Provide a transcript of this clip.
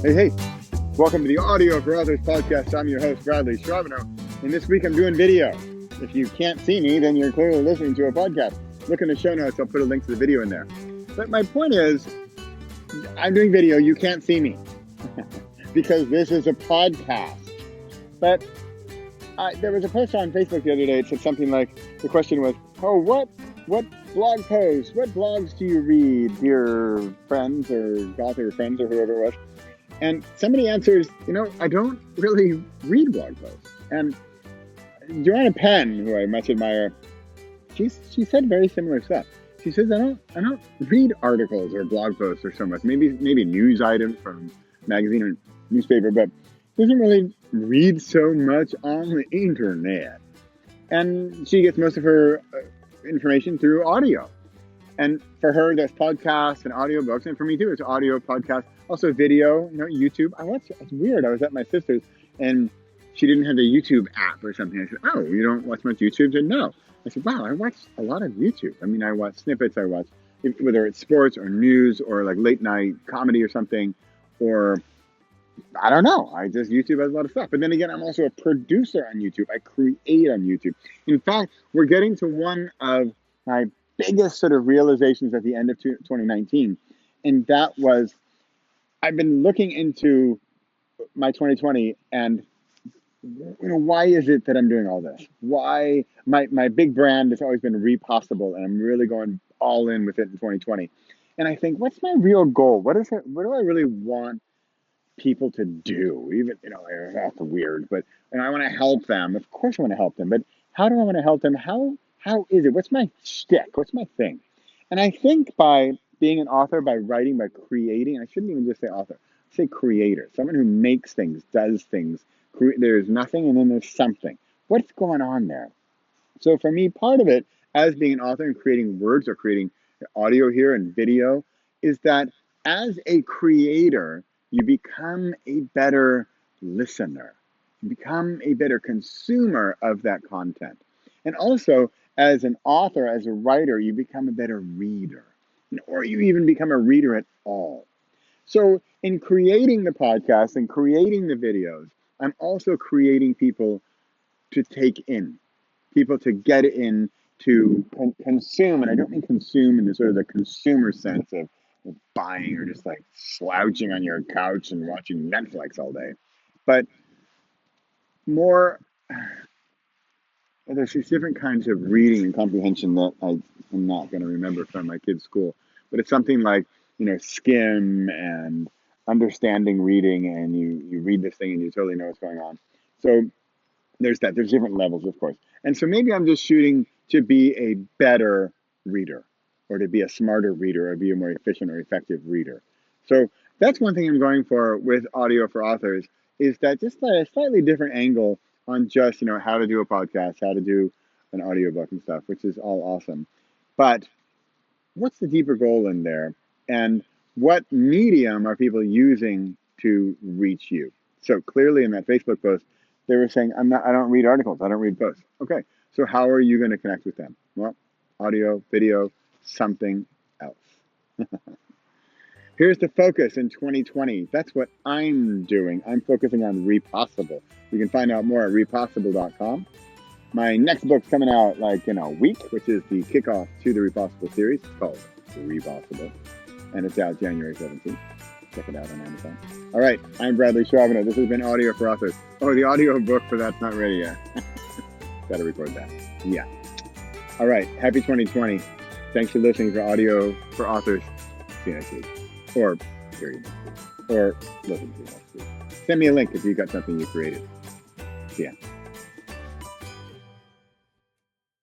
Hey, welcome to the Audio for Authors podcast. I'm your host, Bradley Stravino, and this week I'm doing video. If you can't see me, then you're clearly listening to a podcast. Look in the show notes, I'll put a link to the video in there. But my point is, I'm doing video, you can't see me, because this is a podcast. But there was a post on Facebook the other day, it said something like, the question was, what blog posts, what blogs do you read, dear friends or author friends or whoever it was? And somebody answers, I don't really read blog posts. And Joanna Penn, who I much admire, she said very similar stuff. She says, I don't read articles or blog posts or so much. Maybe news items from magazine or newspaper, but doesn't really read so much on the internet. And she gets most of her information through audio. And for her, that's podcasts and audiobooks. And for me too, it's audio, podcast, also video, YouTube. It's weird. I was at my sister's and she didn't have the YouTube app or something. I said, oh, you don't watch much YouTube? She said, no. I said, wow, I watch a lot of YouTube. I mean, I watch snippets. I watch, whether it's sports or news or like late night comedy or something, or I don't know. I just, YouTube has a lot of stuff. But then again, I'm also a producer on YouTube. I create on YouTube. In fact, we're getting to one of my biggest sort of realizations at the end of 2019. And that was, I've been looking into my 2020 and, why is it that I'm doing all this? Why my big brand has always been Repossible, and I'm really going all in with it in 2020. And I think, what's my real goal? What is it? What do I really want people to do? Even, that's weird, but I want to help them. Of course I want to help them, but how do I want to help them? How is it? What's my shtick? What's my thing? And I think by being an author, by writing, by creating, I shouldn't even just say author, say creator, someone who makes things, does things. There's nothing and then there's something. What's going on there? So for me, part of it, as being an author and creating words or creating audio here and video, is that as a creator, you become a better listener. You become a better consumer of that content. And also, as an author, as a writer, you become a better reader. Or you even become a reader at all. So in creating the podcast and creating the videos, I'm also creating people to take in, people to get in, to consume. And I don't mean consume in the sort of the consumer sense of buying or just like slouching on your couch and watching Netflix all day. But more, there's these different kinds of reading and comprehension that I'm not going to remember from my kids' school. But it's something like, skim and understanding reading, and you read this thing and you totally know what's going on. So there's that. There's different levels, of course. And so maybe I'm just shooting to be a better reader, or to be a smarter reader, or be a more efficient or effective reader. So that's one thing I'm going for with Audio for Authors, is that just a slightly different angle on just, how to do a podcast, how to do an audiobook and stuff, which is all awesome. But what's the deeper goal in there? And what medium are people using to reach you? So clearly in that Facebook post, they were saying, I don't read articles, I don't read posts. Okay, so how are you going to connect with them? Well, audio, video, something else. Here's the focus in 2020. That's what I'm doing. I'm focusing on Repossible. You can find out more at repossible.com. My next book's coming out in a week, which is the kickoff to the Repossible series. It's called Repossible, and it's out January 17th. Check it out on Amazon. All right, I'm Bradley Stravino. This has been Audio for Authors. Oh, the audio book for that's not ready yet. Gotta record that. Yeah. All right, happy 2020. Thanks for listening for Audio for Authors. See you next week. Or period. Or listen to you next week. Send me a link if you got something you created. See ya.